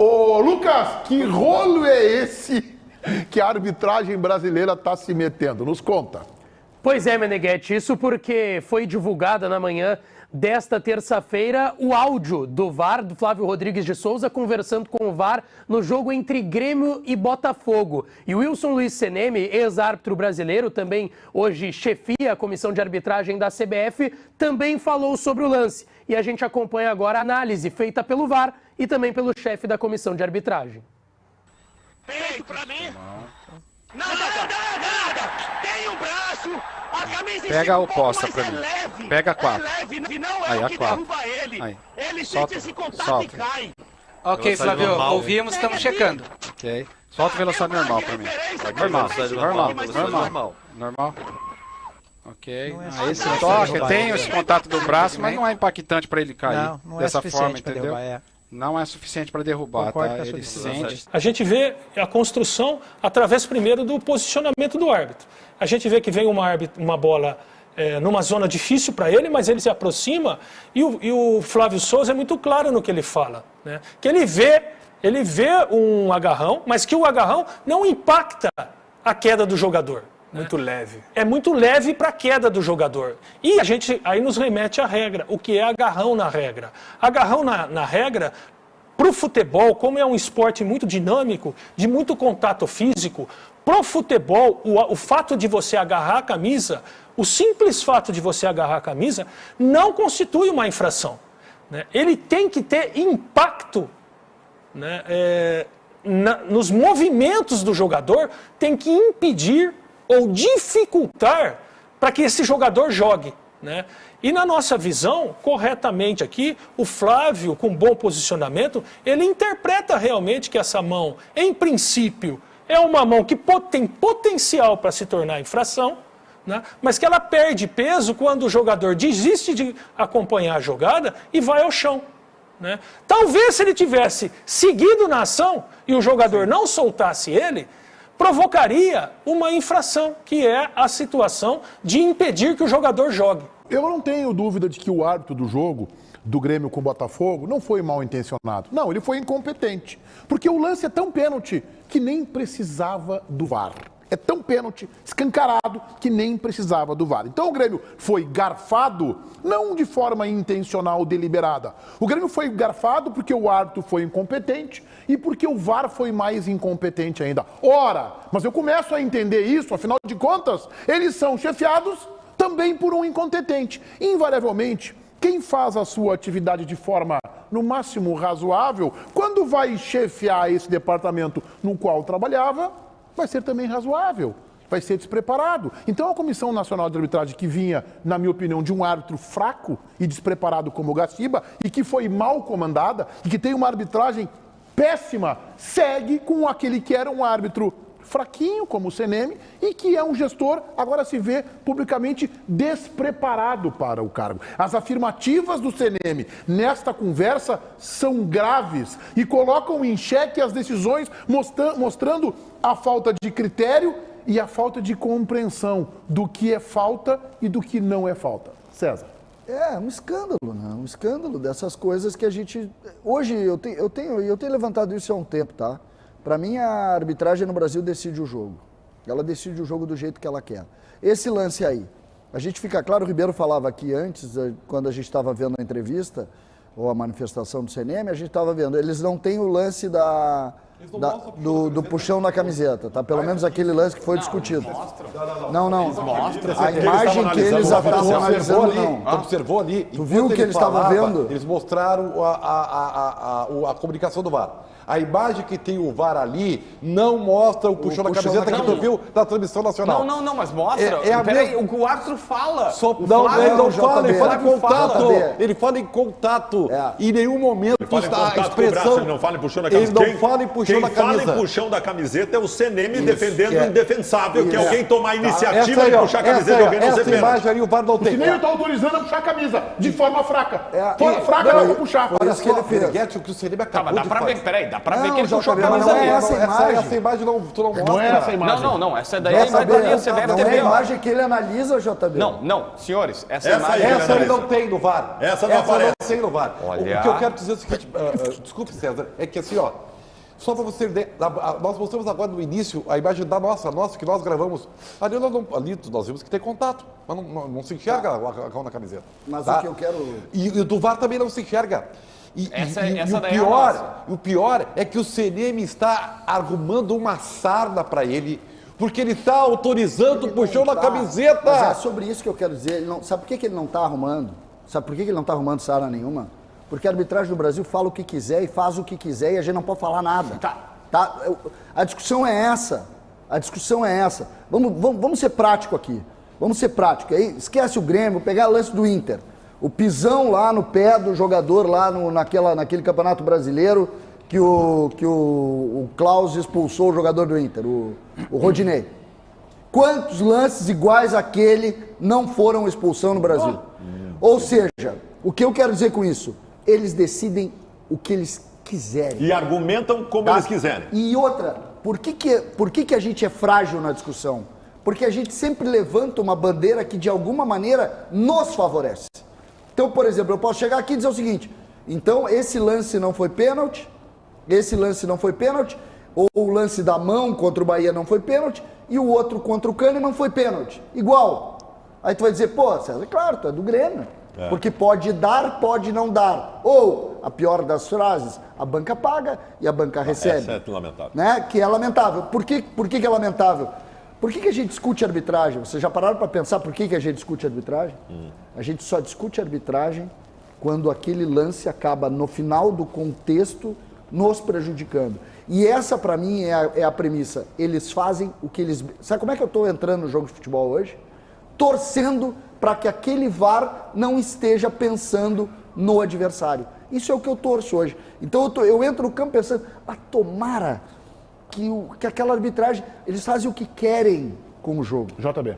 Ô, Lucas, que rolo é esse que a arbitragem brasileira está se metendo? Nos conta. Pois é, Meneghetti, isso porque foi divulgada na manhã desta terça-feira o áudio do VAR, do Flávio Rodrigues de Souza, conversando com o VAR no jogo entre Grêmio e Botafogo. E o Wilson Luiz Seneme, ex-árbitro brasileiro, também hoje chefia a comissão de arbitragem da CBF, também falou sobre o lance. E a gente acompanha agora a análise feita pelo VAR e também pelo chefe da comissão de arbitragem. Feito pra mim. Nada. Tem um braço. A camisa pega a oposta pra mim. Leve, pega a 4. Não é aí, o a que 4. derruba ele. Aí. Ele solta, sente esse contato solta. e cai. Ok, Flávio, normal, ouvimos, estamos checando. Ok. Solta a velocidade normal pra mim. Normal. Ok. Esse toque, tem esse contato do braço, mas não é impactante para ele cair não dessa é forma, entendeu? Derrubar, Não é suficiente para derrubar, tá? Ele sente. A gente vê a construção através primeiro do posicionamento do árbitro. A gente vê que vem uma bola numa zona difícil para ele, mas ele se aproxima e o Flávio Souza é muito claro no que ele fala, né? Que ele vê um agarrão, mas que o agarrão não impacta a queda do jogador. Muito leve. É muito leve para a queda do jogador. E a gente aí nos remete à regra. O que é agarrão na regra? Agarrão na regra, para o futebol, como é um esporte muito dinâmico, de muito contato físico, para o futebol, o fato de você agarrar a camisa, o simples fato de você agarrar a camisa, não constitui uma infração, né? Ele tem que ter impacto, né? Nos movimentos do jogador, tem que impedir ou dificultar para que esse jogador jogue, né? E na nossa visão, corretamente aqui, o Flávio, com bom posicionamento, ele interpreta realmente que essa mão, em princípio, é uma mão que tem potencial para se tornar infração, né? Mas que ela perde peso quando o jogador desiste de acompanhar a jogada e vai ao chão, né? Talvez se ele tivesse seguido na ação e o jogador não soltasse ele, provocaria uma infração, que é a situação de impedir que o jogador jogue. Eu não tenho dúvida de que o árbitro do jogo do Grêmio com o Botafogo não foi mal intencionado. Não, ele foi incompetente. Porque o lance é tão pênalti que nem precisava do VAR. É tão pênalti, escancarado, que nem precisava do VAR. Então o Grêmio foi garfado, não de forma intencional, deliberada. O Grêmio foi garfado porque o árbitro foi incompetente e porque o VAR foi mais incompetente ainda. Ora, mas eu começo a entender isso, afinal de contas, eles são chefiados também por um incompetente. Invariavelmente, quem faz a sua atividade de forma, no máximo, razoável, quando vai chefiar esse departamento no qual trabalhava, vai ser também razoável, vai ser despreparado. Então a Comissão Nacional de Arbitragem, que vinha, na minha opinião, de um árbitro fraco e despreparado como o Gaciba, e que foi mal comandada, e que tem uma arbitragem péssima, segue com aquele que era um árbitro fraquinho, como o Seneme, e que é um gestor, agora se vê publicamente despreparado para o cargo. As afirmativas do Seneme nesta conversa são graves e colocam em xeque as decisões, mostrando a falta de critério e a falta de compreensão do que é falta e do que não é falta. César. É um escândalo, né? Um escândalo dessas coisas que a gente... Hoje eu tenho levantado isso há um tempo, tá? Para mim, a arbitragem no Brasil decide o jogo. Ela decide o jogo do jeito que ela quer. Esse lance aí, a gente fica claro, o Ribeiro falava aqui antes, quando a gente estava vendo a entrevista, ou a manifestação do CNM, a gente estava vendo, eles não têm o lance do puxão na camiseta, tá? Pelo menos aquele lance que foi discutido. Não. A imagem que eles estavam analisando, não. Observou ali. Tu viu o que eles estavam vendo? Eles mostraram a comunicação do VAR. A imagem que tem o VAR ali não mostra o puxão na camiseta que tu viu na transmissão nacional. Não, mas mostra. Peraí, o que o árbitro fala. Ele não fala, ele fala em contato. Ele fala em contato. É. Em nenhum momento está a expressão. Ele não fala em puxão na camiseta. Ele não fala em puxão puxão Quem da fala camisa. em puxão da camiseta é o CNM defendendo o indefensável, que é alguém tomar a iniciativa Essa aí, de ó, puxar a camiseta de alguém não ser essa pênalti. imagem aí o VAR não O tem. Cine está autorizando a puxar a camisa de forma fraca. Foi Fraca não, vou puxar. Foi Olha isso que ele só, fez. Meneghetti, o que o CNM acabou Dá de pra fazer. ver, peraí, dá pra ver Não, que ele puxou a JB, camisa não é ali. essa imagem não, tu não mostra. Não é essa imagem. Não, essa daí é a imagem ali, você deve Não ter é a visto. imagem que ele analisa, JB. Não, senhores, essa Essa imagem... aí, Essa aí não tem no VAR. Essa não aparece. Não tem no VAR. Olha. O que eu quero dizer é o seguinte, desculpe, César, é que assim, ó, só para você ver, nós mostramos agora no início a imagem da nossa que nós gravamos. Ali nós vimos que tem contato, mas não se enxerga a cão na camiseta. Mas tá? o que eu quero... E o do VAR também não se enxerga. Essa o daí é a nossa. o pior é que o CNM está arrumando uma sarna para ele, porque ele está autorizando o puxão na camiseta. Mas é sobre isso que eu quero dizer. Sabe por que ele não está arrumando? Sabe por que ele não está arrumando sarna nenhuma? Porque a arbitragem do Brasil fala o que quiser e faz o que quiser e a gente não pode falar nada. Tá? A discussão é essa. A discussão é essa. Vamos ser prático aqui. Vamos ser prático. Aí, esquece o Grêmio, vou pegar o lance do Inter. O pisão lá no pé do jogador lá naquele Campeonato Brasileiro que o Klaus expulsou o jogador do Inter, o Rodinei. Quantos lances iguais àquele não foram expulsão no Brasil? Ou seja, o que eu quero dizer com isso? Eles decidem o que eles quiserem. E argumentam como eles quiserem. E outra, por que a gente é frágil na discussão? Porque a gente sempre levanta uma bandeira que de alguma maneira nos favorece. Então, por exemplo, eu posso chegar aqui e dizer o seguinte: então esse lance não foi pênalti, ou o lance da mão contra o Bahia não foi pênalti, e o outro contra o Kahneman foi pênalti. Igual. Aí tu vai dizer, pô, César, claro, tu é do Grêmio. Porque pode dar, pode não dar. Ou, a pior das frases, a banca paga e a banca recebe. Essa é lamentável. Né? Que é lamentável. Por que é lamentável? Por que a gente discute arbitragem? Vocês já pararam para pensar por que a gente discute arbitragem? A gente só discute arbitragem quando aquele lance acaba, no final do contexto, nos prejudicando. E essa, para mim, é a premissa. Eles fazem o que eles... Sabe como é que eu estou entrando no jogo de futebol hoje? Torcendo para que aquele VAR não esteja pensando no adversário. Isso é o que eu torço hoje. Então eu entro no campo pensando, tomara que aquela arbitragem, eles fazem o que querem com o jogo. JB.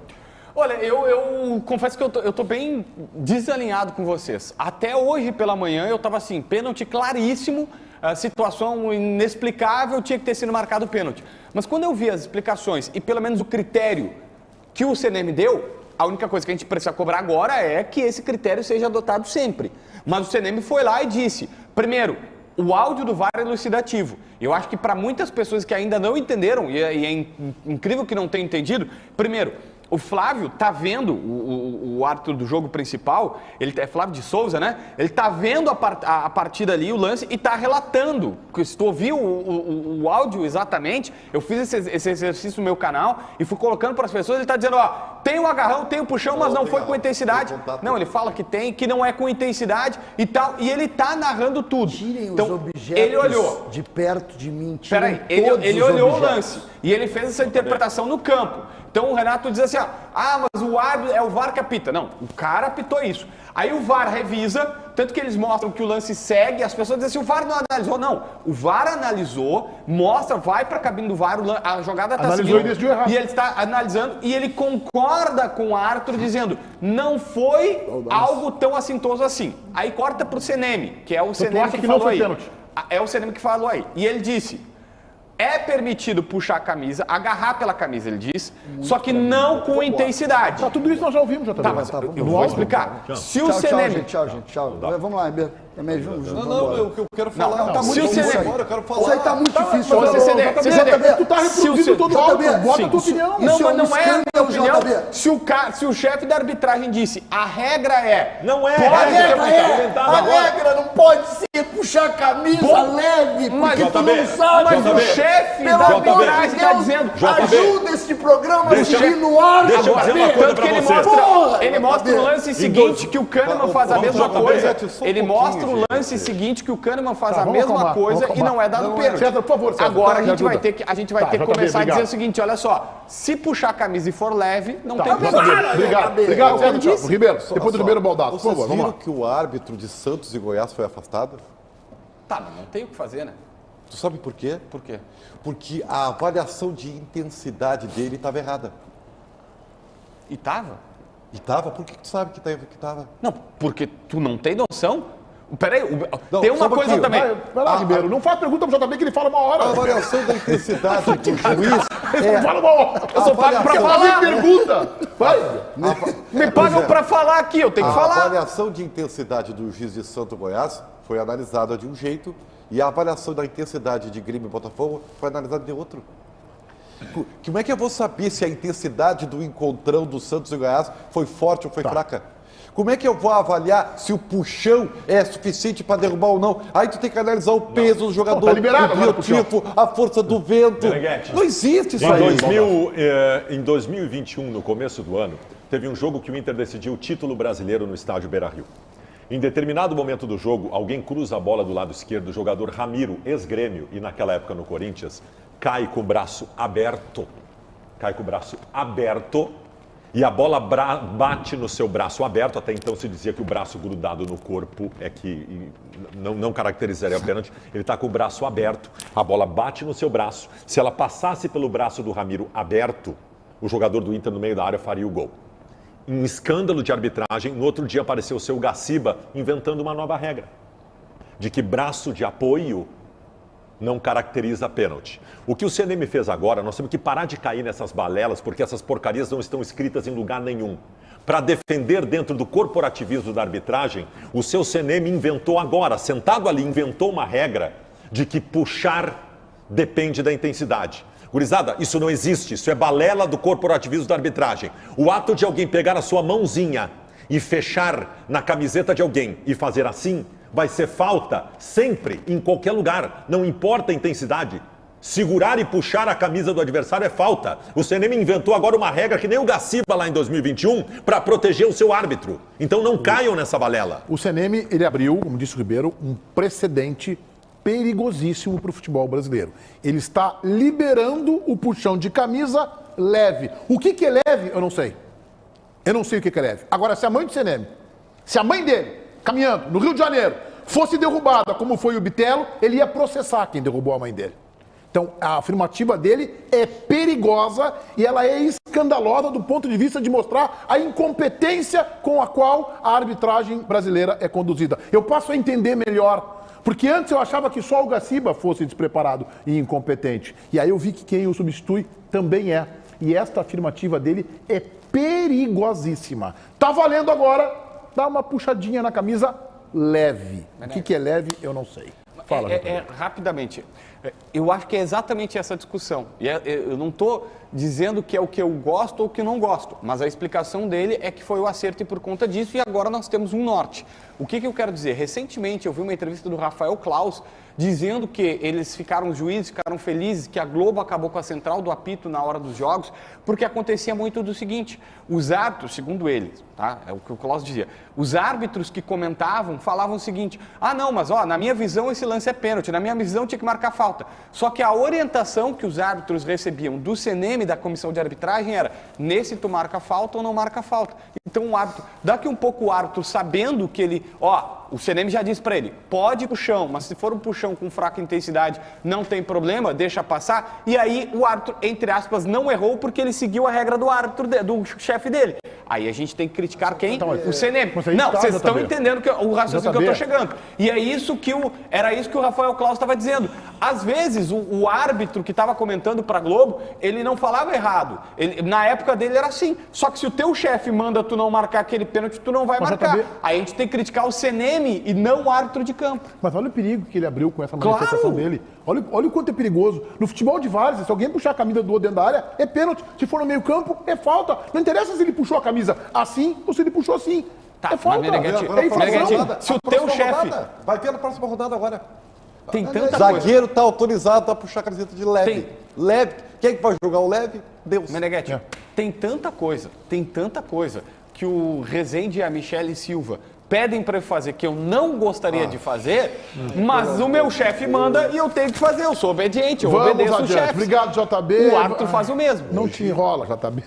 Olha, eu confesso que eu tô bem desalinhado com vocês. Até hoje pela manhã eu tava assim, pênalti claríssimo, situação inexplicável, tinha que ter sido marcado o pênalti. Mas quando eu vi as explicações e pelo menos o critério que o CNM deu, a única coisa que a gente precisa cobrar agora é que esse critério seja adotado sempre. Mas o CNM foi lá e disse, primeiro, o áudio do VAR é elucidativo. Eu acho que para muitas pessoas que ainda não entenderam, e é incrível que não tenham entendido, primeiro, o Flávio tá vendo, o árbitro do jogo principal, ele é Flávio de Souza, né? Ele tá vendo a partida ali, o lance, e tá relatando. Se tu ouviu o áudio exatamente, eu fiz esse exercício no meu canal e fui colocando para as pessoas, ele tá dizendo, tem o agarrão, tem o puxão, mas não foi com intensidade. Não, ele fala que tem, que não é com intensidade e tal, e ele tá narrando tudo. Tirem então, os objetos ele olhou. de perto de mim. Peraí, ele olhou o lance e ele fez essa interpretação no campo. Então o Renato diz assim, mas o árbitro é o VAR que apita. Não, o cara apitou isso. Aí o VAR revisa, tanto que eles mostram que o lance segue, as pessoas dizem assim, o VAR não analisou. Não, o VAR analisou, mostra, vai para a cabine do VAR, a jogada está seguindo. E ele está analisando e ele concorda com o árbitro dizendo, não foi algo tão assintoso assim. Aí corta para o CNM, que é o CNM que falou aí. É o CNM que falou aí. E ele disse... É permitido puxar a camisa, agarrar pela camisa, ele diz, só que não com intensidade. Tá, tudo isso nós já ouvimos, JB. Tá, mas eu vou explicar. Se o CNM... Tchau, gente. Vamos lá, Ribeiro. Não, o que eu quero falar... Tá muito difícil. Isso aí tá muito difícil. Tu tá reproduzindo todo o áudio, bota a tua opinião. Não, mas não é a minha opinião. Se o chefe da arbitragem disse, a regra é... Não é a regra não pode ser puxar a camisa leve, porque tu não sabe. Mas o chefe da arbitragem está dizendo... Ajuda este programa a seguir no ar. Deixa eu dizer uma coisa pra você. Ele mostra o lance seguinte que o Kahneman faz a mesma coisa. Ele mostra o lance seguinte que o Kahneman faz a mesma coisa e não é dado pênalti. Agora a gente vai ter que começar a dizer o seguinte, olha só, se puxar a camisa e for leve, não tem problema. Obrigado, César. Ribeiro, depois do Ribeiro Baldasso, por favor, vamos lá. Vocês viram que o árbitro de Santos e Goiás foi afastado? Tá, mas não tem o que fazer, né? Tu sabe por quê? Por quê? Porque a avaliação de intensidade dele estava errada. E tava? E tava? Por que tu sabe que tava? Não, porque tu não tem noção. Peraí, Não, tem uma só um coisa pouquinho. também. Vai lá, Ribeiro. Não faz pergunta pro JB que ele fala uma hora. A avaliação da intensidade do juiz Ele fala uma hora. Eu sou pago pra Quer falar. fazer pergunta? Vai. Me pagam pra falar aqui, eu tenho que A falar. avaliação de intensidade do juiz de Santo Goiás foi analisada de um jeito e a avaliação da intensidade de Grêmio e Botafogo foi analisada de outro. Como é que eu vou saber se a intensidade do encontrão do Santos e Goiás foi forte ou foi fraca? Como é que eu vou avaliar se o puxão é suficiente para derrubar ou não? Aí tu tem que analisar o peso do jogador, tá liberado o agora, biotipo, a força do vento. Meneghetti. Não existe isso aí. Em 2021, no começo do ano, teve um jogo que o Inter decidiu o título brasileiro no estádio Beira-Rio. Em determinado momento do jogo, alguém cruza a bola do lado esquerdo, o jogador Ramiro, ex-Grêmio, e naquela época no Corinthians, cai com o braço aberto. Cai com o braço aberto e a bola bate no seu braço aberto. Até então se dizia que o braço grudado no corpo é que não caracterizaria o pênalti. Ele está com o braço aberto, a bola bate no seu braço. Se ela passasse pelo braço do Ramiro aberto, o jogador do Inter no meio da área faria o gol. Um escândalo de arbitragem. No outro dia apareceu o seu Gaciba inventando uma nova regra, de que braço de apoio não caracteriza pênalti. O que o CNM fez agora, nós temos que parar de cair nessas balelas, porque essas porcarias não estão escritas em lugar nenhum. Para defender dentro do corporativismo da arbitragem, o seu CNM inventou agora, sentado ali, inventou uma regra de que puxar depende da intensidade. Gurizada, isso não existe, isso é balela do corporativismo da arbitragem. O ato de alguém pegar a sua mãozinha e fechar na camiseta de alguém e fazer assim, vai ser falta sempre, em qualquer lugar, não importa a intensidade. Segurar e puxar a camisa do adversário é falta. O CNM inventou agora uma regra que nem o Gaciba lá em 2021 para proteger o seu árbitro. Então não caiam nessa balela. O CNM, ele abriu, como disse o Ribeiro, um precedente perigosíssimo para o futebol brasileiro. Ele está liberando o puxão de camisa leve. O que é leve, eu não sei. Eu não sei o que é leve. Agora, se a mãe do CNM, se a mãe dele, caminhando no Rio de Janeiro, fosse derrubada como foi o Bitelo, ele ia processar quem derrubou a mãe dele. Então, a afirmativa dele é perigosa e ela é escandalosa do ponto de vista de mostrar a incompetência com a qual a arbitragem brasileira é conduzida. Eu passo a entender melhor, porque antes eu achava que só o Gaciba fosse despreparado e incompetente. E aí eu vi que quem o substitui também é. E esta afirmativa dele é perigosíssima. Tá valendo agora, dá uma puxadinha na camisa leve. O que é leve, eu não sei. Fala, rapidamente. Eu acho que é exatamente essa discussão. E eu não estou dizendo que é o que eu gosto ou o que eu não gosto, mas a explicação dele é que foi o acerto e por conta disso, e agora nós temos um norte. O que eu quero dizer? Recentemente eu vi uma entrevista do Rafael Claus dizendo que os juízes ficaram felizes que a Globo acabou com a central do apito na hora dos jogos, porque acontecia muito do seguinte: os árbitros, segundo eles, tá? É o que o Claus dizia, os árbitros que comentavam falavam o seguinte: ah não, mas ó, na minha visão esse lance é pênalti, na minha visão tinha que marcar falta. Só que a orientação que os árbitros recebiam do CNM, da comissão de arbitragem, era: nesse tu marca falta ou não marca falta. Então o árbitro, daqui um pouco o árbitro sabendo que ele, o CNM já disse para ele, pode ir pro chão, mas se for um puxão com fraca intensidade, não tem problema, deixa passar. E aí o árbitro, entre aspas, não errou porque ele seguiu a regra do árbitro, do chefe dele. Aí a gente tem que criticar quem? Então, o CNM. Não, vocês estão entendendo o raciocínio que eu estou chegando. E é isso que era isso que o Rafael Claus estava dizendo. Às vezes, o árbitro que estava comentando para a Globo, ele não falava errado. Na época dele era assim. Só que se o teu chefe manda tu não marcar aquele pênalti, tu não vai marcar. Aí a gente tem que criticar o CNM e não o árbitro de campo. Mas olha o perigo que ele abriu com essa manifestação dele. Olha o quanto é perigoso. No futebol de várzea, se alguém puxar a camisa do outro dentro da área, é pênalti. Se for no meio campo, é falta. Não interessa se ele puxou a camisa assim ou se ele puxou assim. É falta. Se o teu chefe... Vai ter na próxima rodada agora. Tem tanta zagueiro está autorizado a puxar a camiseta de leve. Leve. Quem vai jogar o leve? Deus. Meneghetti, tem tanta coisa que o Rezende e a Michele Silva pedem para eu fazer que eu não gostaria de fazer, mas o meu chefe manda e eu tenho que fazer. Eu sou obediente, eu obedeço o chefe. Obrigado, JB. O árbitro faz o mesmo. Não te enrola, JB.